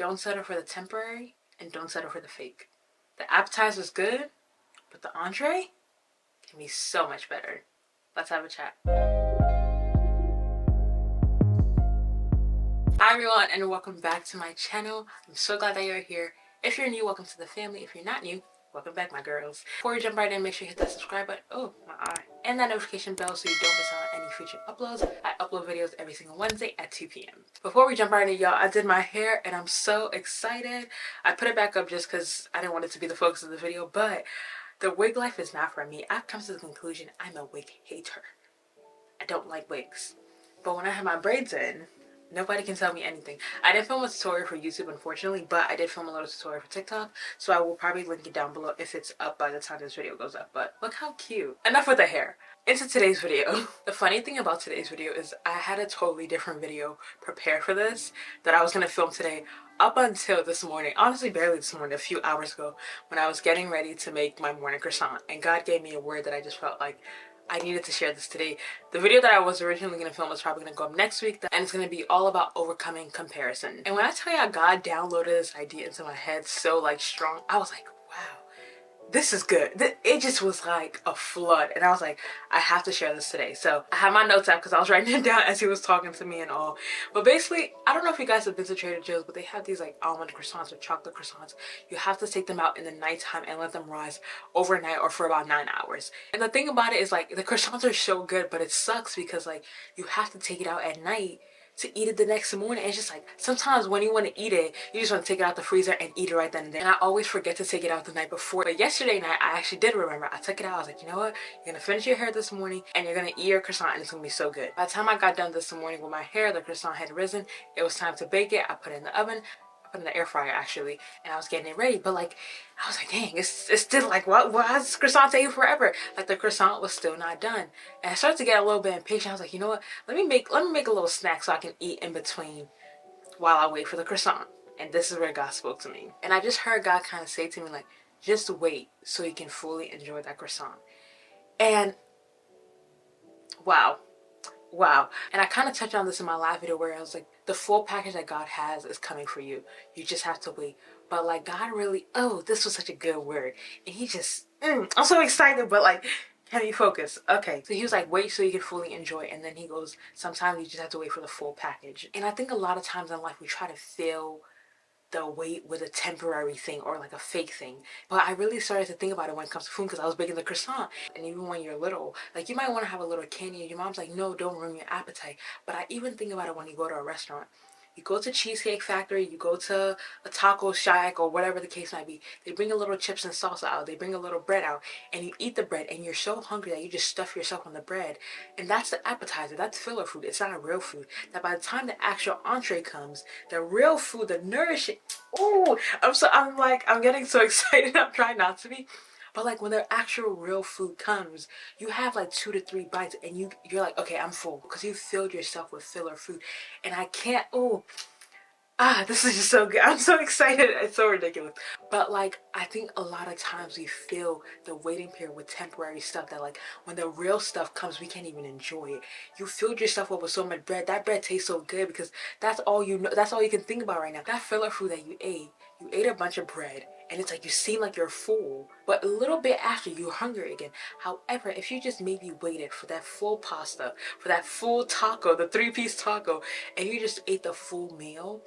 Don't settle for the temporary and don't settle for the fake. The appetizer is good, but the entree can be so much better. Let's have a chat. Hi everyone, and welcome back to my channel. I'm so glad that you're here. If you're new, welcome to the family. If you're not new, welcome back, my girls. Before we jump right in, make sure you hit that subscribe button, oh my eye, and that notification bell so you don't miss out on any future uploads. I upload videos every single Wednesday at 2 p.m. Before we jump right in, y'all, I did my hair and I'm so excited. I put it back up just because I didn't want it to be the focus of the video, but the wig life is not for me. I've come to the conclusion I'm a wig hater. I don't like wigs. But when I have my braids in, nobody can tell me anything. I didn't film a tutorial for YouTube, unfortunately, but I did film a little tutorial for TikTok, so I will probably link it down below if it's up by the time this video goes up. But look how cute. Enough with the hair. Into today's video. The funny thing about today's video is I had a totally different video prepared for this that I was going to film today up until this morning. Honestly, barely this morning, a few hours ago, when I was getting ready to make my morning croissant. And God gave me a word that I just felt like I needed to share this today. The video that I was originally going to film was probably going to go up next week, and it's going to be all about overcoming comparison. And when I tell you God downloaded this idea into my head so like strong, I was like, wow, this is good. It just was like a flood, and I was like, I have to share this today. So I have my notes out because I was writing it down as he was talking to me and all. But basically, I don't know if you guys have been to Trader Joe's, but they have these like almond croissants or chocolate croissants. You have to take them out in the nighttime and let them rise overnight or for about 9 hours. And the thing about it is like the croissants are so good, but it sucks because like you have to take it out at night to eat it the next morning. It's just like sometimes when you want to eat it, you just want to take it out the freezer and eat it right then and there. And I always forget to take it out the night before. But yesterday night, I actually did remember. I took it out. I was like, you know what? You're gonna finish your hair this morning and you're gonna eat your croissant and it's gonna be so good. By the time I got done this morning with my hair, the croissant had risen. It was time to bake it. I put it in the oven. Put in the air fryer actually, and I was getting it ready, but like I was like, dang, it's still like, what, why is this croissant taking forever? Like the croissant was still not done, and I started to get a little bit impatient. I was like, you know what, let me make a little snack so I can eat in between while I wait for the croissant. And this is where God spoke to me, and I just heard God kind of say to me like, just wait so you can fully enjoy that croissant. And wow. And I kind of touched on this in my last video where I was like, the full package that God has is coming for you. You just have to wait. But like God really, oh, this was such a good word. And he just, I'm so excited, but like, can you focus? Okay. So he was like, wait so you can fully enjoy. And then he goes, sometimes you just have to wait for the full package. And I think a lot of times in life we try to fill the wait with a temporary thing or like a fake thing. But I really started to think about it when it comes to food because I was baking the croissant. And even when you're little, like you might want to have a little candy and your mom's like, no, don't ruin your appetite. But I even think about it when you go to a restaurant. You go to Cheesecake Factory, you go to a taco shack or whatever the case might be. They bring a little chips and salsa out. They bring a little bread out and you eat the bread and you're so hungry that you just stuff yourself on the bread. And that's the appetizer. That's filler food. It's not a real food. That by the time the actual entree comes, the real food, the nourishing, oh, I'm getting so excited. I'm trying not to be. But like when the actual real food comes, you have like 2 to 3 bites and you're like, okay, I'm full because you filled yourself with filler food. And I can't, this is just so good. I'm so excited. It's so ridiculous. But like, I think a lot of times we fill the waiting period with temporary stuff that like when the real stuff comes, we can't even enjoy it. You filled yourself up with so much bread. That bread tastes so good because that's all you know. That's all you can think about right now. That filler food that you ate a bunch of bread. And it's like you seem like you're full, but a little bit after you're hungry again. However, if you just maybe waited for that full pasta, for that full taco, the 3-piece taco, and you just ate the full meal,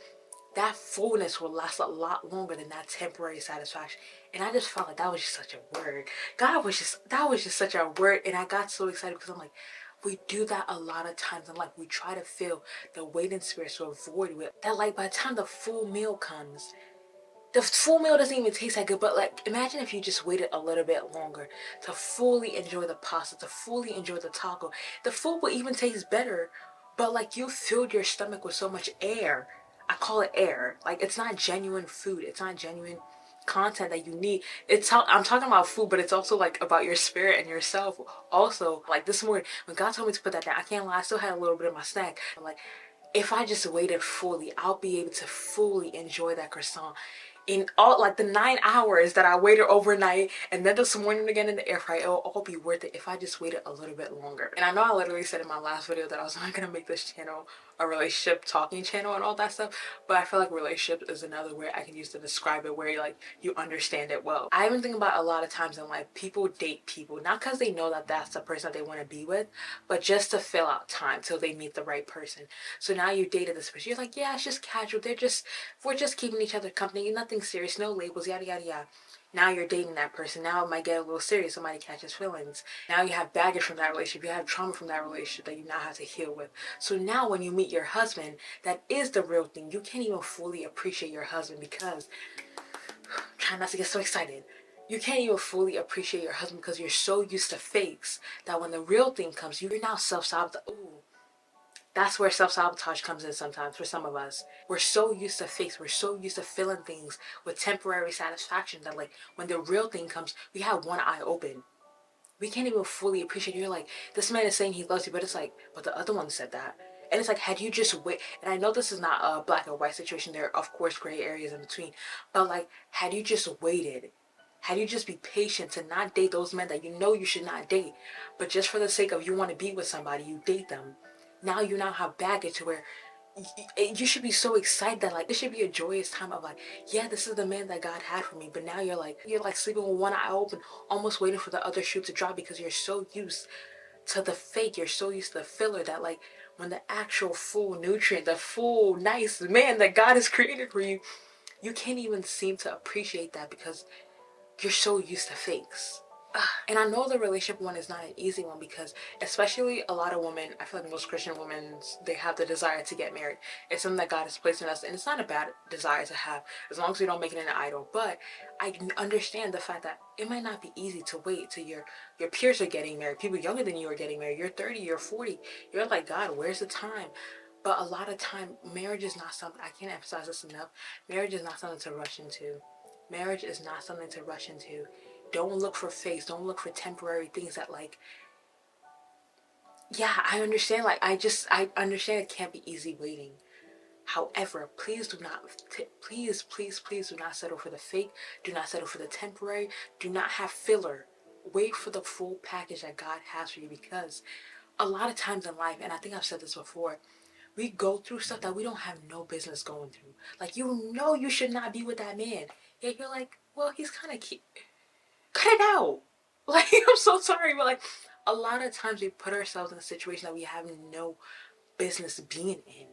that fullness will last a lot longer than that temporary satisfaction. And I just felt like that was just such a word. That was just such a word. And I got so excited because I'm like, we do that a lot of times in life. We try to fill the waiting spirit so avoid it. That like by the time the full meal comes, the full meal doesn't even taste that good, but like imagine if you just waited a little bit longer to fully enjoy the pasta, to fully enjoy the taco. The food will even taste better, but like you filled your stomach with so much air. I call it air. Like it's not genuine food. It's not genuine content that you need. I'm talking about food, but it's also like about your spirit and yourself. Also, like this morning when God told me to put that down, I can't lie, I still had a little bit of my snack. I'm like, if I just waited fully, I'll be able to fully enjoy that croissant in all like the 9 hours that I waited overnight and then this morning again in the air fryer. It'll all be worth it if I just waited a little bit longer. And I know I literally said in my last video that I was not gonna make this channel a relationship talking channel and all that stuff, but I feel like relationship is another way I can use to describe it, where like you understand it well. I even think about a lot of times in life, people date people not because they know that that's the person that they want to be with, but just to fill out time till they meet the right person. So now you dated this person, you're like, yeah, it's just casual, we're just keeping each other company, nothing serious, no labels, yada yada yada. Now you're dating that person. Now it might get a little serious. Somebody catches feelings. Now you have baggage from that relationship. You have trauma from that relationship that you now have to heal with. So now when you meet your husband, that is the real thing. You can't even fully appreciate your husband because, try not to get so excited. You can't even fully appreciate your husband because you're so used to fakes that when the real thing comes, you're now self-sabotage. Ooh, that's where self-sabotage comes in sometimes for some of us. We're so used to fakes. We're so used to filling things with temporary satisfaction that like when the real thing comes, we have one eye open. We can't even fully appreciate it. You're like, this man is saying he loves you, but it's like, but the other one said that. And it's like, had you just wait, and I know this is not a black or white situation, there are of course gray areas in between, but like, had you just waited, had you just be patient to not date those men that you know you should not date, but just for the sake of you want to be with somebody, you date them. Now you now have baggage to where you should be so excited that like this should be a joyous time of like, yeah, this is the man that God had for me. But now you're like sleeping with one eye open, almost waiting for the other shoe to drop because you're so used to the fake, you're so used to the filler that like when the actual full nutrient, the full nice man that God has created for you, you can't even seem to appreciate that because you're so used to fakes. And I know the relationship one is not an easy one because especially a lot of women, I feel like most Christian women, they have the desire to get married. It's something that God has placed in us and it's not a bad desire to have as long as we don't make it an idol. But I understand the fact that it might not be easy to wait till your peers are getting married. People younger than you are getting married. You're 30, you're 40. You're like, God, where's the time? But a lot of time, marriage is not something, I can't emphasize this enough, marriage is not something to rush into. Marriage is not something to rush into. Don't look for fakes. Don't look for temporary things that like, yeah, I understand. Like, I understand it can't be easy waiting. However, please do not, please do not settle for the fake. Do not settle for the temporary. Do not have filler. Wait for the full package that God has for you because a lot of times in life, and I think I've said this before, we go through stuff that we don't have no business going through. Like, you know you should not be with that man. Yet you're like, well, he's kind of cute. Cut it out. Like, I'm so sorry, but like, a lot of times we put ourselves in a situation that we have no business being in.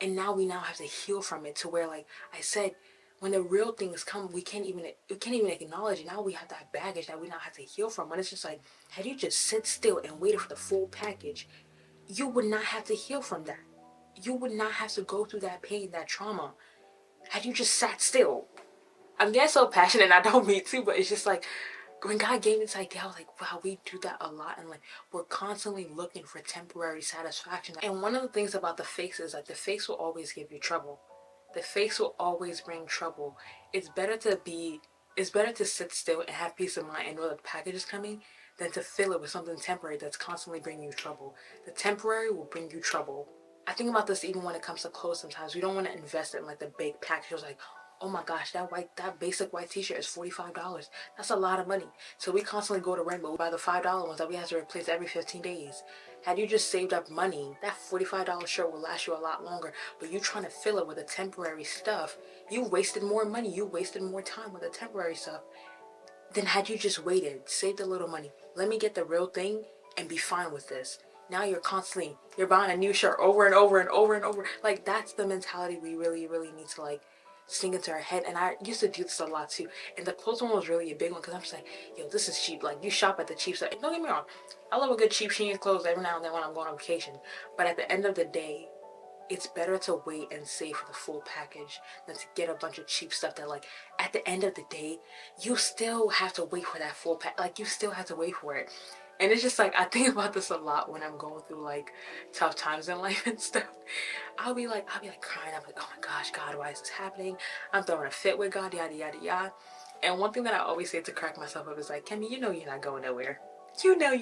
And now we now have to heal from it to where, like I said, when the real things come, we can't even acknowledge it. Now we have that baggage that we now have to heal from. When it's just like, had you just sit still and waited for the full package, you would not have to heal from that. You would not have to go through that pain, that trauma. Had you just sat still. I'm getting so passionate and I don't mean to, but it's just like, when God gave me this idea, I was like, wow, we do that a lot. And like, we're constantly looking for temporary satisfaction. And one of the things about the fakes is like, the fakes will always give you trouble. The fakes will always bring trouble. It's better to sit still and have peace of mind and know that the package is coming than to fill it with something temporary that's constantly bringing you trouble. The temporary will bring you trouble. I think about this even when it comes to clothes sometimes. We don't want to invest in like the big packages like, oh my gosh, that basic white t-shirt is $45. That's a lot of money. So we constantly go to Rainbow, we buy the $5 ones that we have to replace every 15 days. Had you just saved up money, that $45 shirt will last you a lot longer. But you trying to fill it with the temporary stuff, you wasted more money, you wasted more time with the temporary stuff. Then had you just waited, saved a little money, let me get the real thing and be fine with this. Now you're buying a new shirt over and over and over and over. Like, that's the mentality we really, really need to like sink into our head. And I used to do this a lot too. And the clothes one was really a big one because I'm just like, yo, this is cheap. Like, you shop at the cheap stuff. Don't get me wrong, I love a good cheap Shein clothes every now and then when I'm going on vacation. But at the end of the day, it's better to wait and save for the full package than to get a bunch of cheap stuff that like at the end of the day you still have to wait for that full pack. Like, you still have to wait for it. And it's just like, I think about this a lot when I'm going through like tough times in life and stuff. I'll be like crying. I'm like, oh my gosh, God, why is this happening? I'm throwing a fit with God, yada yada yada. And one thing that I always say to crack myself up is like, Kemi, you know you're not going nowhere. You know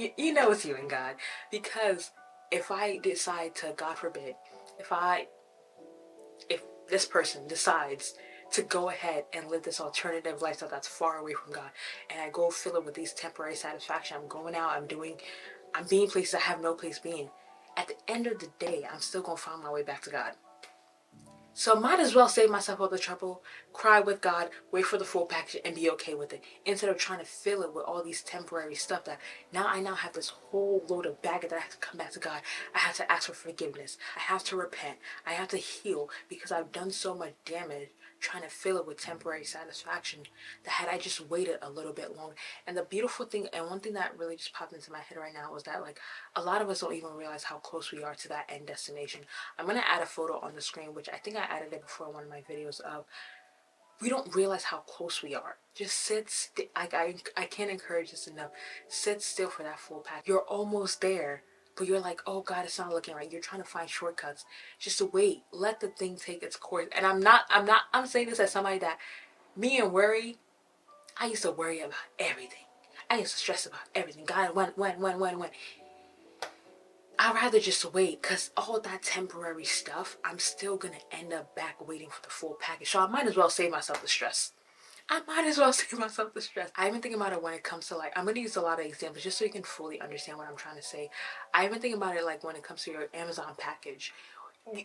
it's you and God. Because if I decide to, God forbid, if this person decides to go ahead and live this alternative lifestyle that's far away from God, and I go fill it with these temporary satisfaction, I'm going out, I'm being places I have no place being. at the end of the day, I'm still going to find my way back to God. So might as well save myself all the trouble, cry with God, wait for the full package, and be okay with it. Instead of trying to fill it with all these temporary stuff that I now have this whole load of baggage that I have to come back to God. I have to ask for forgiveness. I have to repent. I have to heal because I've done so much damage trying to fill it with temporary satisfaction that had I just waited a little bit longer. And the beautiful thing, and one thing that really just popped into my head right now was that like a lot of us don't even realize how close we are to that end destination. I'm going to add a photo on the screen, which I think I added it before in one of my videos of, we don't realize how close we are. Just sit still. I can't encourage this enough. Sit still for that full pack. You're almost there. But you're like, oh God, it's not looking right. You're trying to find shortcuts. Just to wait. Let the thing take its course. And I'm saying this as somebody that, me and worry, I used to worry about everything. I used to stress about everything. God, when. I'd rather just wait, because all that temporary stuff, I'm still going to end up back waiting for the full package. So I might as well save myself the stress. I've been thinking about it when it comes to like, I'm going to use a lot of examples just so you can fully understand what I'm trying to say. I've been thinking about it like when it comes to your Amazon package.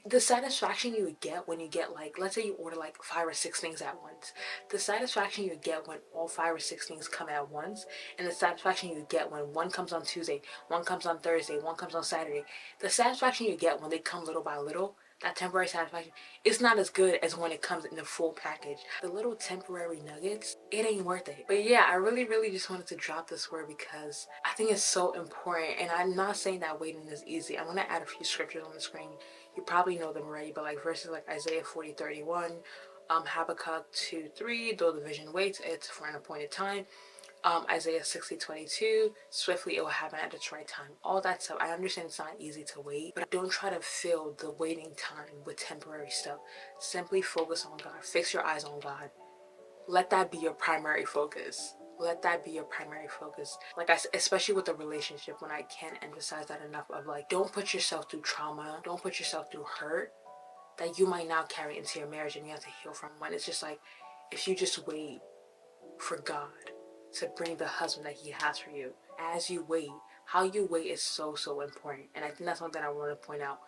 The satisfaction you would get when you get like, let's say you order like 5 or 6 things at once. The satisfaction you get when all 5 or 6 things come at once, and the satisfaction you get when one comes on Tuesday, one comes on Thursday, one comes on Saturday. The satisfaction you get when they come little by little, that temporary satisfaction, it's not as good as when it comes in the full package. The little temporary nuggets, it ain't worth it. But yeah, I really just wanted to drop this word because I think it's so important. And I'm not saying that waiting is easy. I'm going to add a few scriptures on the screen. You probably know them already, but like verses like Isaiah 40:31, Habakkuk 2:3, though the vision waits, it's for an appointed time. Isaiah 60:22, swiftly it will happen at its right time. All that stuff. I understand it's not easy to wait, but don't try to fill the waiting time with temporary stuff. Simply focus on God. Fix your eyes on God. Let that be your primary focus. Let that be your primary focus. Like especially with a relationship, when I can't emphasize that enough of like, don't put yourself through trauma. Don't put yourself through hurt that you might now carry into your marriage and you have to heal from. When it's just like, if you just wait for God to bring the husband that he has for you. As you wait, how you wait is so important. And I think that's something I want to point out.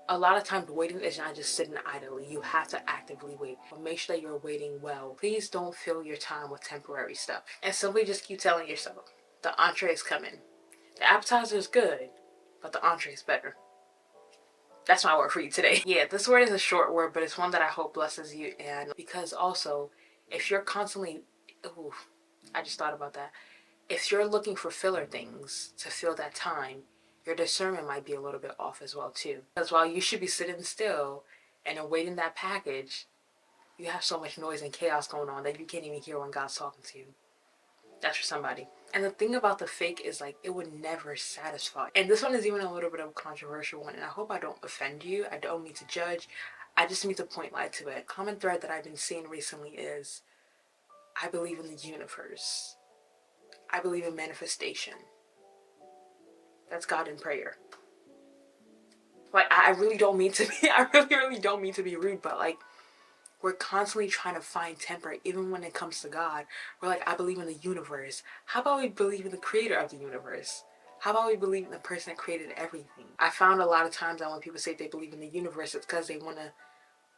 A lot of times waiting is not just sitting idly. You have to actively wait. But make sure that you're waiting well. Please don't fill your time with temporary stuff. And simply just keep telling yourself, the entree is coming. The appetizer is good, but the entree is better. That's my word for you today. Yeah, this word is a short word, but it's one that I hope blesses you. And because also, if you're constantly, I just thought about that. If you're looking for filler things to fill that time, your discernment might be a little bit off as well too. Because while you should be sitting still and awaiting that package, you have so much noise and chaos going on that you can't even hear when God's talking to you. That's for somebody. And the thing about the fake is like, it would never satisfy. And this one is even a little bit of a controversial one, and I hope I don't offend you. I don't mean to judge. I just need to point light to it. A common thread that I've been seeing recently is, I believe in the universe. I believe in manifestation. That's God in prayer. Like, I really don't mean to be, I really don't mean to be rude, but like, we're constantly trying to find temper, even when it comes to God. We're like, I believe in the universe. How about we believe in the creator of the universe? How about we believe in the person that created everything? I found a lot of times that when people say they believe in the universe, it's because they want to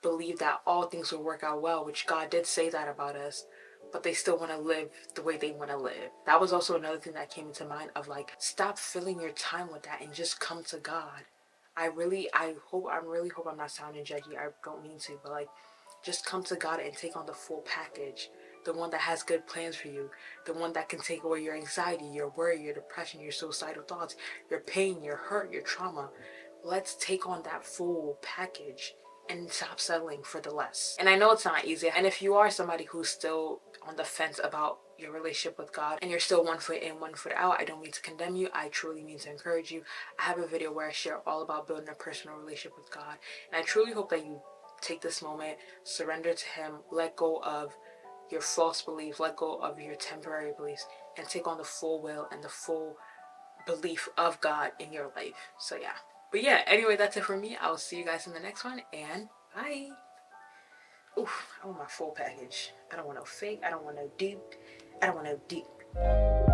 believe that all things will work out well, which God did say that about us, but they still want to live the way they want to live. That was also another thing that came into mind of like, stop filling your time with that and just come to God. I really hope I'm not sounding judgy. I don't mean to, but like, just come to God and take on the full package. The one that has good plans for you. The one that can take away your anxiety, your worry, your depression, your suicidal thoughts, your pain, your hurt, your trauma. Let's take on that full package and stop settling for the less. And I know it's not easy. And if you are somebody who's still on the fence about your relationship with God and you're still 1 foot in, 1 foot out, I don't mean to condemn you. I truly mean to encourage you. I have a video where I share all about building a personal relationship with God. And I truly hope that you take this moment, surrender to Him, let go of your false beliefs, let go of your temporary beliefs, and take on the full will and the full belief of God in your life. So yeah. But yeah, anyway, that's it for me. I will see you guys in the next one, and bye. Oof, I want my full package. I don't want no fake. I don't want no dupe. I don't want no dupe.